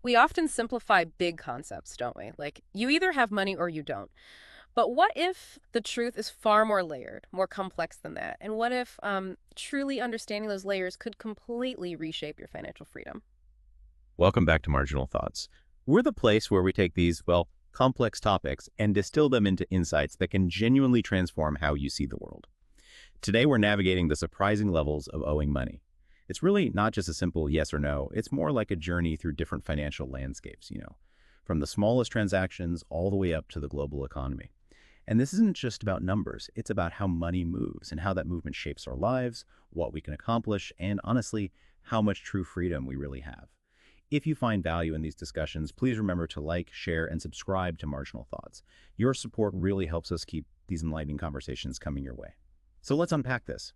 We often simplify big concepts, don't we? Like, you either have money or you don't. But what if the truth is far more layered, more complex than that? And what if truly understanding those layers could completely reshape your financial freedom? Welcome back to Marginal Thoughts. We're the place where we take these, well, complex topics and distill them into insights that can genuinely transform how you see the world. Today, we're navigating the surprising levels of owing money. It's really not just a simple yes or no. It's more like a journey through different financial landscapes, from the smallest transactions all the way up to the global economy. And this isn't just about numbers. It's about how money moves and how that movement shapes our lives, what we can accomplish, and honestly, how much true freedom we really have. If you find value in these discussions, please remember to like, share, and subscribe to Marginal Thoughts. Your support really helps us keep these enlightening conversations coming your way. So let's unpack this.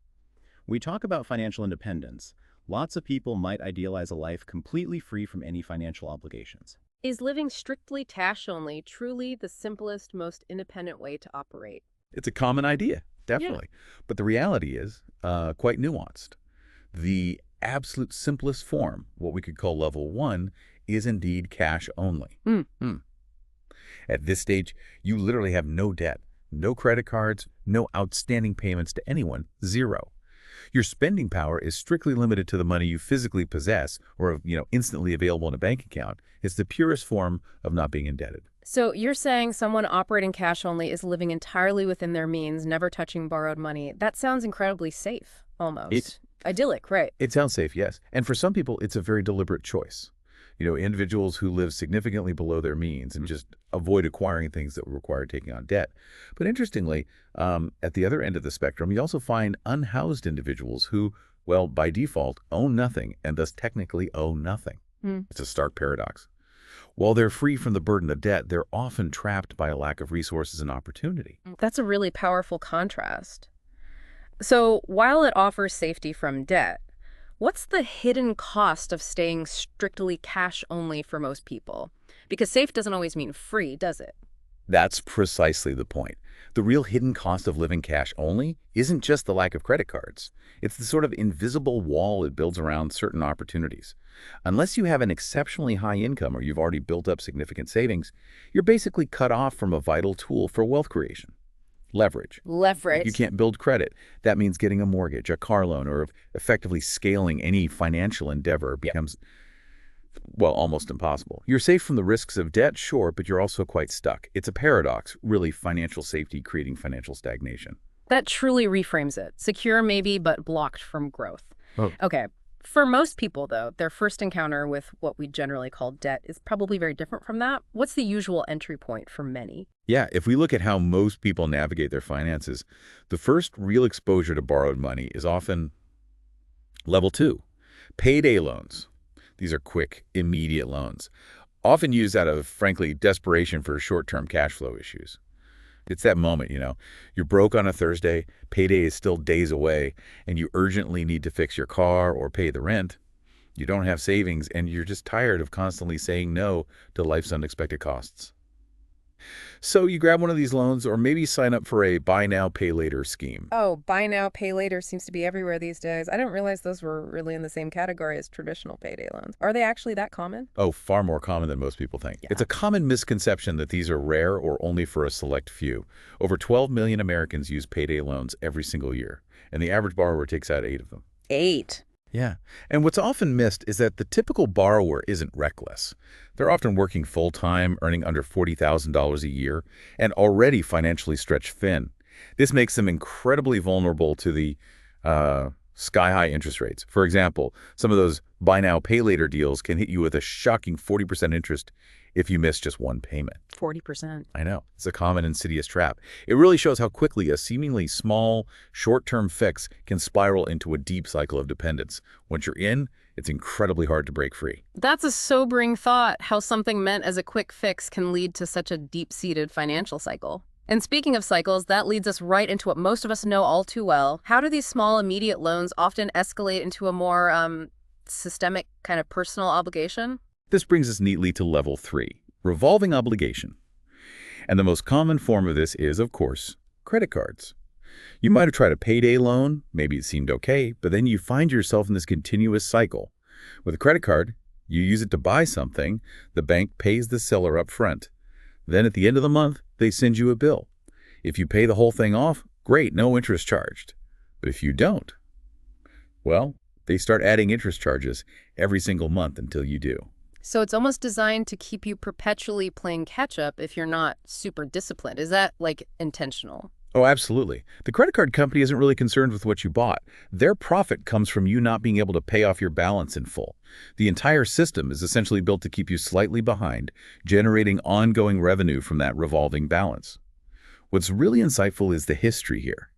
We talk about financial independence. Lots of people might idealize a life completely free from any financial obligations. Is living strictly cash only truly the simplest, most independent way to operate? It's a common idea, Yeah. definitely. But the reality is quite nuanced. The absolute simplest form, what we could call level one, is indeed cash only. Mm. At this stage, you literally have no debt, no credit cards, no outstanding payments to anyone, zero. Your spending power is strictly limited to the money you physically possess or, instantly available in a bank account. It's the purest form of not being indebted. So you're saying someone operating cash only is living entirely within their means, never touching borrowed money. That sounds incredibly safe, almost. Idyllic, right? It sounds safe, yes. And for some people, it's a very deliberate choice. Individuals who live significantly below their means and just avoid acquiring things that would require taking on debt. But interestingly, at the other end of the spectrum, you also find unhoused individuals who, well, by default, own nothing and thus technically owe nothing. It's a stark paradox. While they're free from the burden of debt, they're often trapped by a lack of resources and opportunity. That's a really powerful contrast. So while it offers safety from debt, what's the hidden cost of staying strictly cash only for most people? Because safe doesn't always mean free, does it? That's precisely the point. The real hidden cost of living cash only isn't just the lack of credit cards. It's the sort of invisible wall it builds around certain opportunities. Unless you have an exceptionally high income or you've already built up significant savings, you're basically cut off from a vital tool for wealth creation. Leverage. Leverage. You can't build credit. That means getting a mortgage, a car loan, or effectively scaling any financial endeavor becomes, well, almost impossible. You're safe from the risks of debt, sure, but you're also quite stuck. It's a paradox, really, financial safety creating financial stagnation. That truly reframes it. Secure maybe, but blocked from growth. Oh. Okay. For most people, though, their first encounter with what we generally call debt is probably very different from that. What's the usual entry point for many? Yeah, if we look at how most people navigate their finances, the first real exposure to borrowed money is often level two, payday loans. These are quick, immediate loans, often used out of, frankly, desperation for short-term cash flow issues. It's that moment, you're broke on a Thursday, payday is still days away, and you urgently need to fix your car or pay the rent. You don't have savings, and you're just tired of constantly saying no to life's unexpected costs. So you grab one of these loans or maybe sign up for a buy now, pay later scheme. Oh, buy now, pay later seems to be everywhere these days. I didn't realize those were really in the same category as traditional payday loans. Are they actually that common? Oh, far more common than most people think. Yeah. It's a common misconception that these are rare or only for a select few. Over 12 million Americans use payday loans every single year, and the average borrower takes out 8 of them. 8. Yeah. And what's often missed is that the typical borrower isn't reckless. They're often working full-time, earning under $40,000 a year, and already financially stretched thin. This makes them incredibly vulnerable to the sky-high interest rates. For example, some of those buy now, pay later deals can hit you with a shocking 40% interest if you miss just one payment. 40%. I know. It's a common insidious trap. It really shows how quickly a seemingly small, short-term fix can spiral into a deep cycle of dependence. Once you're in, it's incredibly hard to break free. That's a sobering thought, how something meant as a quick fix can lead to such a deep-seated financial cycle. And speaking of cycles, that leads us right into what most of us know all too well. How do these small, immediate loans often escalate into a more systemic kind of personal obligation? This brings us neatly to level 3, revolving obligation. And the most common form of this is, of course, credit cards. You might have tried a payday loan, maybe it seemed okay, but then you find yourself in this continuous cycle. With a credit card, You use it to buy something, the bank pays the seller up front. Then at the end of the month, they send you a bill. If you pay the whole thing off, great, no interest charged. But if you don't, well, they start adding interest charges every single month until you do. So it's almost designed to keep you perpetually playing catch-up if you're not super disciplined. Is that, like, intentional? Oh, absolutely. The credit card company isn't really concerned with what you bought. Their profit comes from you not being able to pay off your balance in full. The entire system is essentially built to keep you slightly behind, generating ongoing revenue from that revolving balance. What's really insightful is the history here.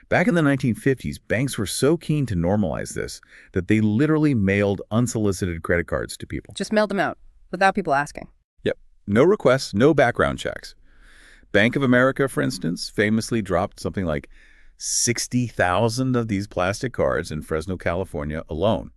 Back in the 1950s, banks were so keen to normalize this that they literally mailed unsolicited credit cards to people. Just mailed them out without people asking. Yep. No requests, no background checks. Bank of America, for instance, famously dropped something like 60,000 of these plastic cards in Fresno, California alone.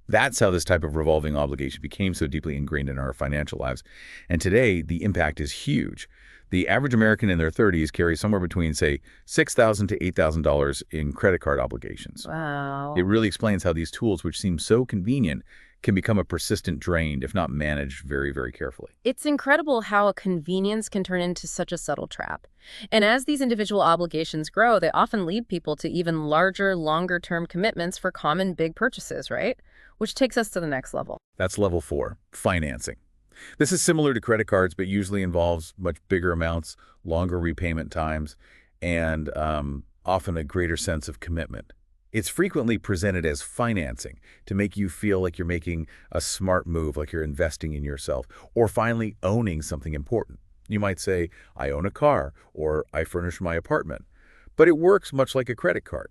That's how this type of revolving obligation became so deeply ingrained in our financial lives. And today, the impact is huge. The average American in their 30s carries somewhere between, say, $6,000 to $8,000 in credit card obligations. Wow. It really explains how these tools, which seem so convenient, can become a persistent drain if not managed very, very carefully. It's incredible how a convenience can turn into such a subtle trap. And as these individual obligations grow, they often lead people to even larger, longer-term commitments for common big purchases, right? Which takes us to the next level. That's level 4, financing. This is similar to credit cards, but usually involves much bigger amounts, longer repayment times, and often a greater sense of commitment. It's frequently presented as financing to make you feel like you're making a smart move, like you're investing in yourself, or finally owning something important. You might say, I own a car, or I furnish my apartment. But it works much like a credit card.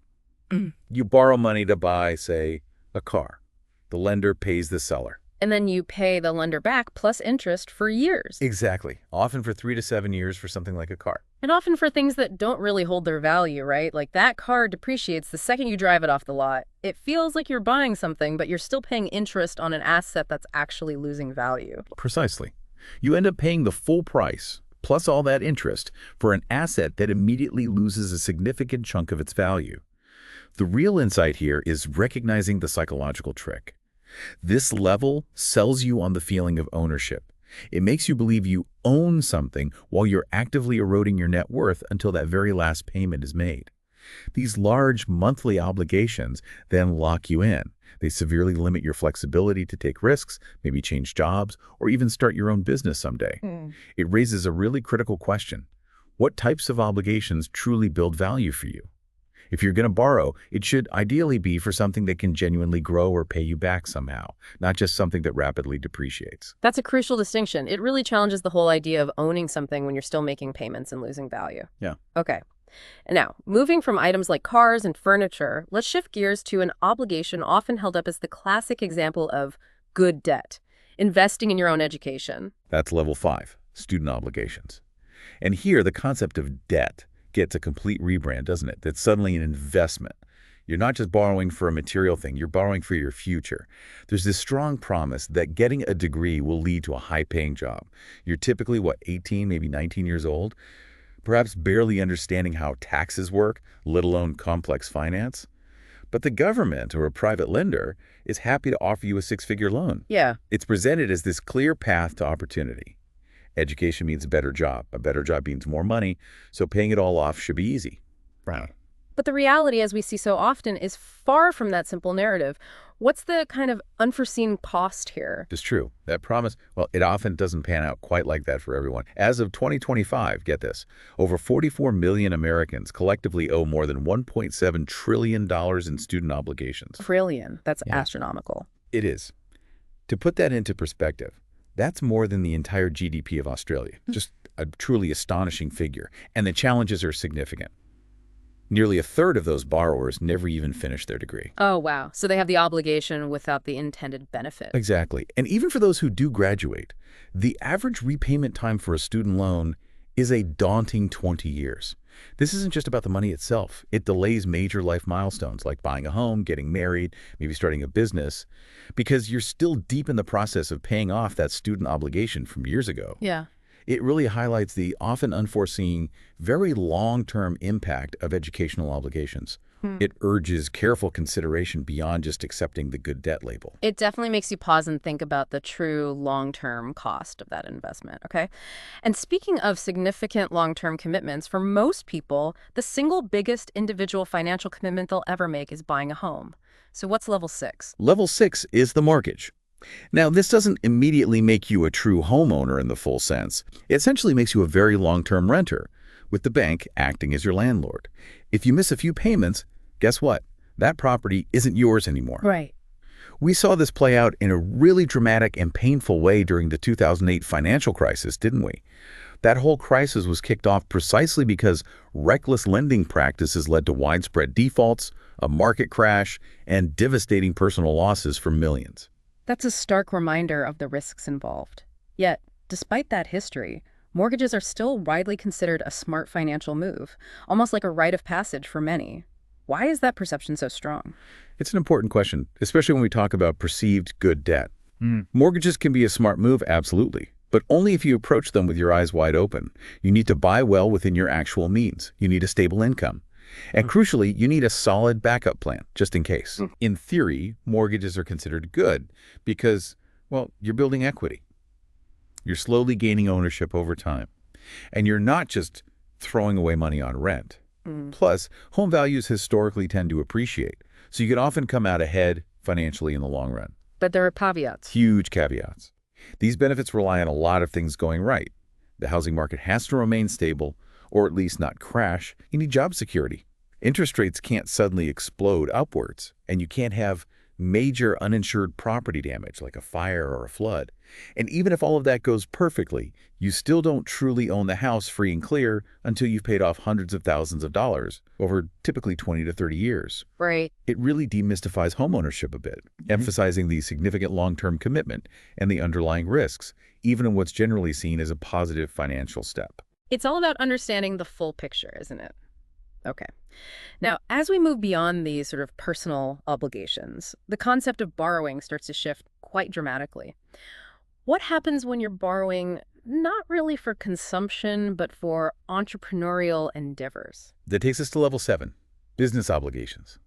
You borrow money to buy, say, a car. The lender pays the seller. And then you pay the lender back plus interest for years. Exactly. Often for 3 to 7 years for something like a car. And often for things that don't really hold their value, right? Like that car depreciates the second you drive it off the lot. It feels like you're buying something, but you're still paying interest on an asset that's actually losing value. Precisely. You end up paying the full price, plus all that interest, for an asset that immediately loses a significant chunk of its value. The real insight here is recognizing the psychological trick. This level sells you on the feeling of ownership. It makes you believe you own something while you're actively eroding your net worth until that very last payment is made. These large monthly obligations then lock you in. They severely limit your flexibility to take risks, maybe change jobs, or even start your own business someday. It raises a really critical question. What types of obligations truly build value for you? If you're going to borrow, it should ideally be for something that can genuinely grow or pay you back somehow, not just something that rapidly depreciates. That's a crucial distinction. It really challenges the whole idea of owning something when you're still making payments and losing value. Yeah. Okay. And now, moving from items like cars and furniture, let's shift gears to an obligation often held up as the classic example of good debt, investing in your own education. That's level 5, student obligations. And here, the concept of debt gets a complete rebrand, doesn't it? That's suddenly an investment. You're not just borrowing for a material thing, you're borrowing for your future. There's this strong promise that getting a degree will lead to a high-paying job. You're typically, 18, maybe 19 years old, perhaps barely understanding how taxes work, let alone complex finance. But the government or a private lender is happy to offer you a 6-figure loan. Yeah. It's presented as this clear path to opportunity. Education means a better job. A better job means more money, so paying it all off should be easy. Right. But the reality, as we see so often, is far from that simple narrative. What's the kind of unforeseen cost here? It's true. That promise, it often doesn't pan out quite like that for everyone. As of 2025, get this, over 44 million Americans collectively owe more than $1.7 trillion in student obligations. Trillion. That's astronomical. It is. To put that into perspective, that's more than the entire GDP of Australia. Just a truly astonishing figure. And the challenges are significant. Nearly a third of those borrowers never even finish their degree. Oh, wow. So they have the obligation without the intended benefit. Exactly. And even for those who do graduate, the average repayment time for a student loan is a daunting 20 years. This isn't just about the money itself. It delays major life milestones like buying a home, getting married, maybe starting a business, because you're still deep in the process of paying off that student obligation from years ago. Yeah. It really highlights the often unforeseen, very long-term impact of educational obligations It urges careful consideration beyond just accepting the good debt label. It definitely makes you pause and think about the true long-term cost of that investment, okay? And speaking of significant long-term commitments, for most people, the single biggest individual financial commitment they'll ever make is buying a home. So what's level 6? Level 6 is the mortgage. Now, this doesn't immediately make you a true homeowner in the full sense. It essentially makes you a very long-term renter, with the bank acting as your landlord. If you miss a few payments, guess what? That property isn't yours anymore. Right. We saw this play out in a really dramatic and painful way during the 2008 financial crisis, didn't we? That whole crisis was kicked off precisely because reckless lending practices led to widespread defaults, a market crash, and devastating personal losses for millions. That's a stark reminder of the risks involved. Yet, despite that history, mortgages are still widely considered a smart financial move, almost like a rite of passage for many. Why is that perception so strong? It's an important question, especially when we talk about perceived good debt. Mortgages can be a smart move, absolutely, but only if you approach them with your eyes wide open. You need to buy well within your actual means. You need a stable income. And crucially, you need a solid backup plan, just in case. In theory, mortgages are considered good because, well, you're building equity. You're slowly gaining ownership over time. And you're not just throwing away money on rent. Plus, home values historically tend to appreciate, so you can often come out ahead financially in the long run. But there are caveats. Huge caveats. These benefits rely on a lot of things going right. The housing market has to remain stable, or at least not crash. You need job security. Interest rates can't suddenly explode upwards, and you can't have major uninsured property damage like a fire or a flood. And even if all of that goes perfectly, you still don't truly own the house free and clear until you've paid off hundreds of thousands of dollars over typically 20 to 30 years. Right. It really demystifies homeownership a bit, emphasizing the significant long-term commitment and the underlying risks, even in what's generally seen as a positive financial step. It's all about understanding the full picture, isn't it? Okay. Now, as we move beyond these sort of personal obligations, the concept of borrowing starts to shift quite dramatically. What happens when you're borrowing not really for consumption, but for entrepreneurial endeavors? That takes us to level 7, business obligations.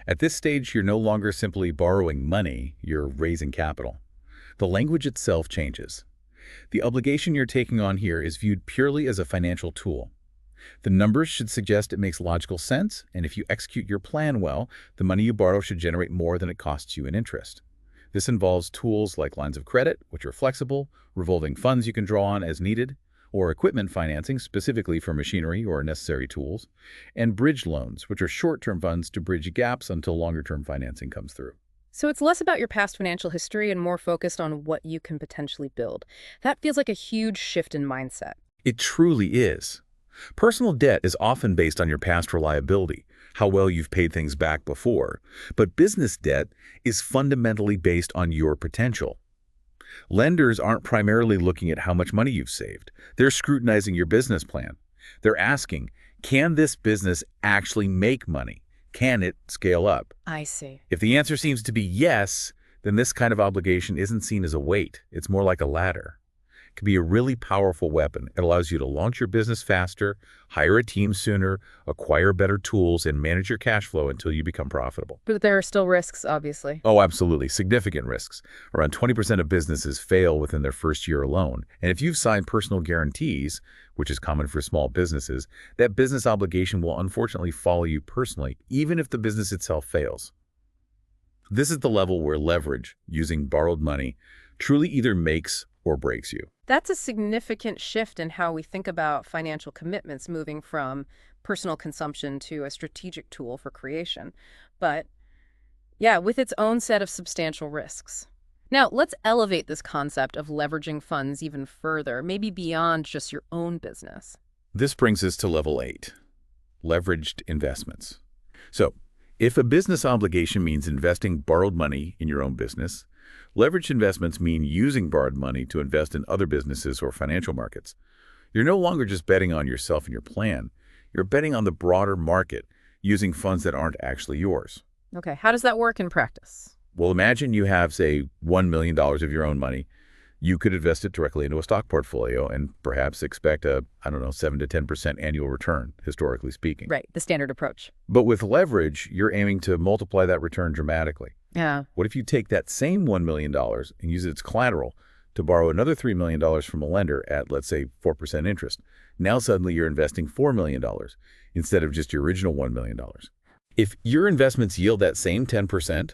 At this stage, you're no longer simply borrowing money, you're raising capital. The language itself changes. The obligation you're taking on here is viewed purely as a financial tool. The numbers should suggest it makes logical sense, and if you execute your plan well, the money you borrow should generate more than it costs you in interest. This involves tools like lines of credit, which are flexible, revolving funds you can draw on as needed, or equipment financing specifically for machinery or necessary tools, and bridge loans, which are short-term funds to bridge gaps until longer-term financing comes through. So it's less about your past financial history and more focused on what you can potentially build. That feels like a huge shift in mindset. It truly is. Personal debt is often based on your past reliability, how well you've paid things back before, but business debt is fundamentally based on your potential. Lenders aren't primarily looking at how much money you've saved. They're scrutinizing your business plan. They're asking, can this business actually make money? Can it scale up? I see. If the answer seems to be yes, then this kind of obligation isn't seen as a weight. It's more like a ladder. It can be a really powerful weapon. It allows you to launch your business faster, hire a team sooner, acquire better tools, and manage your cash flow until you become profitable. But there are still risks, obviously. Oh, absolutely. Significant risks. Around 20% of businesses fail within their first year alone. And if you've signed personal guarantees, which is common for small businesses, that business obligation will unfortunately follow you personally, even if the business itself fails. This is the level where leverage, using borrowed money, truly either makes or breaks you. That's a significant shift in how we think about financial commitments, moving from personal consumption to a strategic tool for creation. But yeah, with its own set of substantial risks. Now, let's elevate this concept of leveraging funds even further, maybe beyond just your own business. This brings us to level 8, leveraged investments. So, if a business obligation means investing borrowed money in your own business, leveraged investments mean using borrowed money to invest in other businesses or financial markets. You're no longer just betting on yourself and your plan. You're betting on the broader market using funds that aren't actually yours. Okay, how does that work in practice? Well, imagine you have, say, $1 million of your own money You could invest it directly into a stock portfolio and perhaps expect a, I don't know, 7 to 10% annual return, historically speaking. Right, the standard approach. But with leverage, you're aiming to multiply that return dramatically. Yeah. What if you take that same $1 million and use it as collateral to borrow another $3 million from a lender at, let's say, 4% interest? Now suddenly you're investing $4 million instead of just your original $1 million. If your investments yield that same 10%,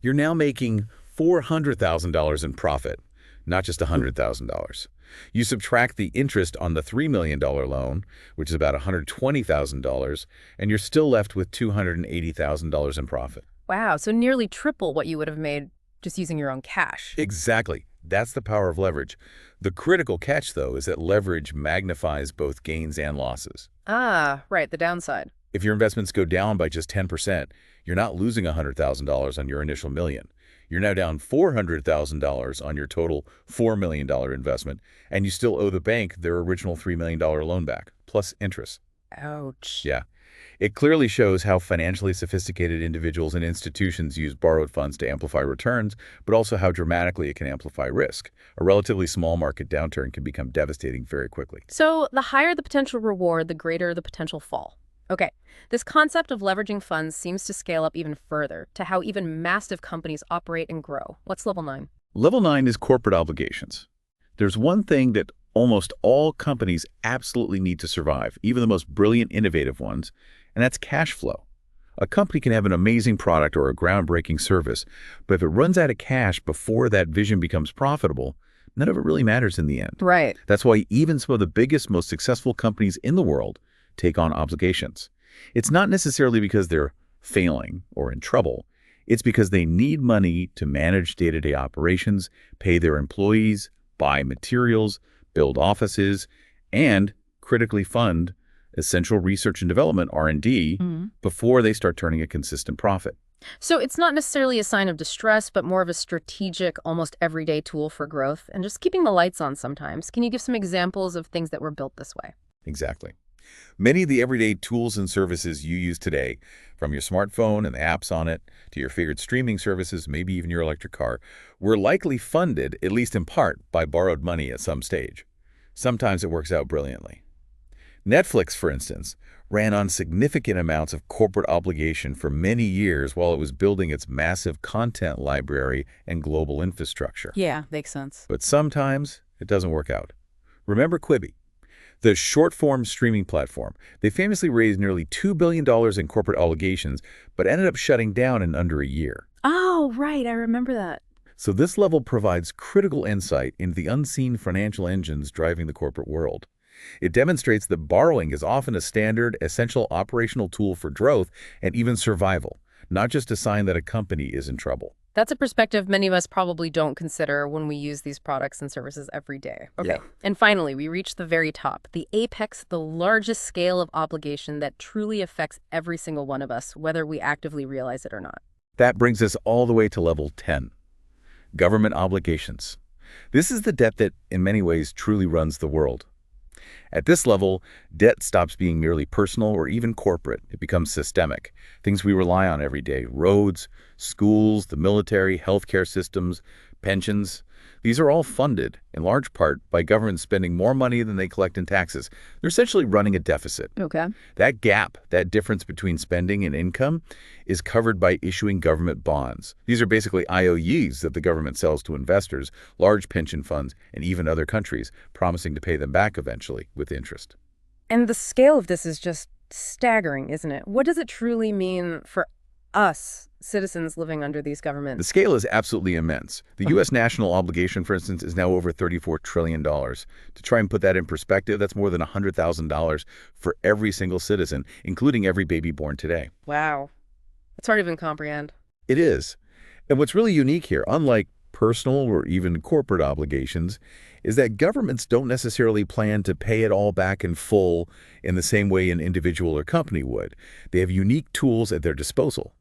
you're now making $400,000 in profit, not just $100,000. You subtract the interest on the $3 million loan, which is about $120,000, and you're still left with $280,000 in profit. Wow, so nearly triple what you would have made just using your own cash. Exactly. That's the power of leverage. The critical catch, though, is that leverage magnifies both gains and losses. Ah, right, the downside. If your investments go down by just 10%, you're not losing $100,000 on your initial million. You're now down $400,000 on your total $4 million investment, and you still owe the bank their original $3 million loan back, plus interest. Ouch. Yeah. It clearly shows how financially sophisticated individuals and institutions use borrowed funds to amplify returns, but also how dramatically it can amplify risk. A relatively small market downturn can become devastating very quickly. So the higher the potential reward, the greater the potential fall. Okay, this concept of leveraging funds seems to scale up even further to how even massive companies operate and grow. What's level 9? Level 9 is corporate obligations. There's one thing that almost all companies absolutely need to survive, even the most brilliant, innovative ones, and that's cash flow. A company can have an amazing product or a groundbreaking service, but if it runs out of cash before that vision becomes profitable, none of it really matters in the end. Right. That's why even some of the biggest, most successful companies in the world take on obligations. It's not necessarily because they're failing or in trouble. It's because they need money to manage day-to-day operations, pay their employees, buy materials, build offices, and critically fund essential research and development, R&D, before they start turning a consistent profit. So it's not necessarily a sign of distress, but more of a strategic, almost everyday tool for growth and just keeping the lights on sometimes. Can you give some examples of things that were built this way? Exactly. Many of the everyday tools and services you use today, from your smartphone and the apps on it to your favorite streaming services, maybe even your electric car, were likely funded, at least in part, by borrowed money at some stage. Sometimes it works out brilliantly. Netflix, for instance, ran on significant amounts of corporate obligation for many years while it was building its massive content library and global infrastructure. Yeah, makes sense. But sometimes it doesn't work out. Remember Quibi, the short-form streaming platform. They famously raised nearly $2 billion in corporate obligations, but ended up shutting down in under a year. Oh, right. I remember that. So this level provides critical insight into the unseen financial engines driving the corporate world. It demonstrates that borrowing is often a standard, essential operational tool for growth and even survival, not just a sign that a company is in trouble. That's a perspective many of us probably don't consider when we use these products and services every day. Okay. Yeah. And finally, we reach the very top, the apex, the largest scale of obligation that truly affects every single one of us, whether we actively realize it or not. That brings us all the way to level 10, government obligations. This is the debt that, in many ways, truly runs the world. At this level, debt stops being merely personal or even corporate. It becomes systemic. Things we rely on every day: roads, schools, the military, healthcare systems, pensions. These are all funded, in large part, by governments spending more money than they collect in taxes. They're essentially running a deficit. Okay. That gap, that difference between spending and income, is covered by issuing government bonds. These are basically IOUs that the government sells to investors, large pension funds, and even other countries, promising to pay them back eventually with interest. And the scale of this is just staggering, isn't it? What does it truly mean for us, citizens living under these governments? The scale is absolutely immense. The U.S. national obligation, for instance, is now over $34 trillion. To try and put that in perspective, that's more than $100,000 for every single citizen, including every baby born today. Wow. It's hard to even comprehend. It is. And what's really unique here, unlike personal or even corporate obligations, is that governments don't necessarily plan to pay it all back in full in the same way an individual or company would. They have unique tools at their disposal.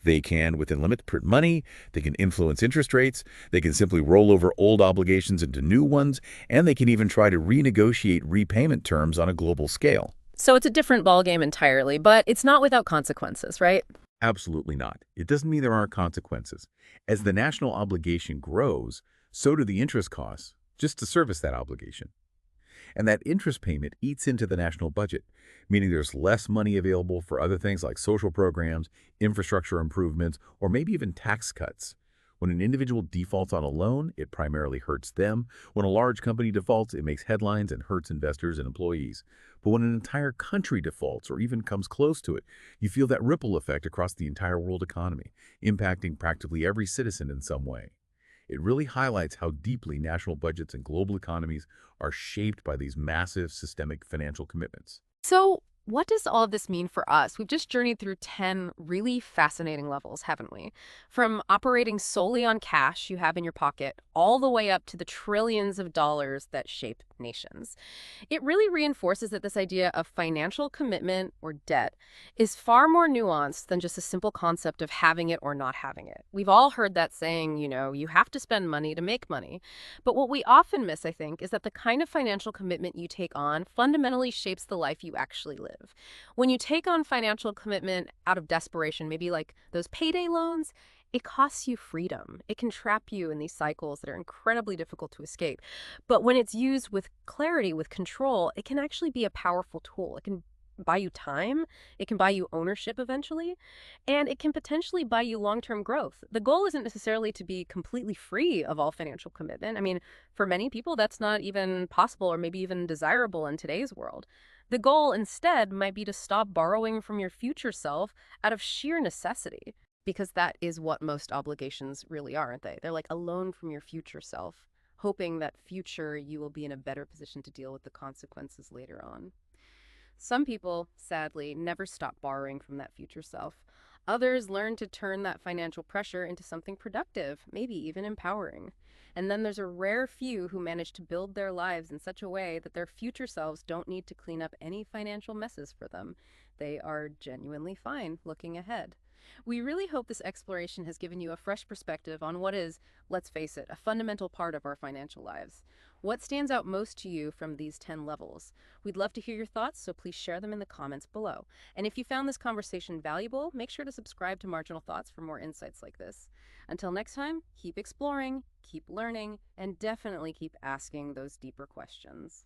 They can, within limits, print money, they can influence interest rates, they can simply roll over old obligations into new ones, and they can even try to renegotiate repayment terms on a global scale. So it's a different ballgame entirely, but it's not without consequences, right? Absolutely not. It doesn't mean there aren't consequences. As the national obligation grows, So do the interest costs, just to service that obligation. And that interest payment eats into the national budget, meaning there's less money available for other things like social programs, infrastructure improvements, or maybe even tax cuts. When an individual defaults on a loan, it primarily hurts them. When a large company defaults, it makes headlines and hurts investors and employees. But when an entire country defaults or even comes close to it, you feel that ripple effect across the entire world economy, impacting practically every citizen in some way. It really highlights how deeply national budgets and global economies are shaped by these massive systemic financial commitments. So, what does all of this mean for us? We've just journeyed through 10 really fascinating levels, haven't we? From operating solely on cash you have in your pocket, all the way up to the trillions of dollars that shape nations. It really reinforces that this idea of financial commitment or debt is far more nuanced than just a simple concept of having it or not having it. We've all heard that saying, you have to spend money to make money. But what we often miss, I think, is that the kind of financial commitment you take on fundamentally shapes the life you actually live. When you take on financial commitment out of desperation, maybe like those payday loans, it costs you freedom. It can trap you in these cycles that are incredibly difficult to escape. But when it's used with clarity, with control, it can actually be a powerful tool. It can buy you time, it can buy you ownership eventually, and it can potentially buy you long-term growth. The goal isn't necessarily to be completely free of all financial commitment. I mean, for many people, that's not even possible or maybe even desirable in today's world. The goal instead might be to stop borrowing from your future self out of sheer necessity, because that is what most obligations really are, aren't they? They're like a loan from your future self, hoping that future you will be in a better position to deal with the consequences later on. Some people, sadly, never stop borrowing from that future self. Others learn to turn that financial pressure into something productive, maybe even empowering. And then there's a rare few who manage to build their lives in such a way that their future selves don't need to clean up any financial messes for them. They are genuinely fine looking ahead. We really hope this exploration has given you a fresh perspective on what is, let's face it, a fundamental part of our financial lives. What stands out most to you from these 10 levels? We'd love to hear your thoughts, so please share them in the comments below. And if you found this conversation valuable, make sure to subscribe to Marginal Thoughts for more insights like this. Until next time, keep exploring, keep learning, and definitely keep asking those deeper questions.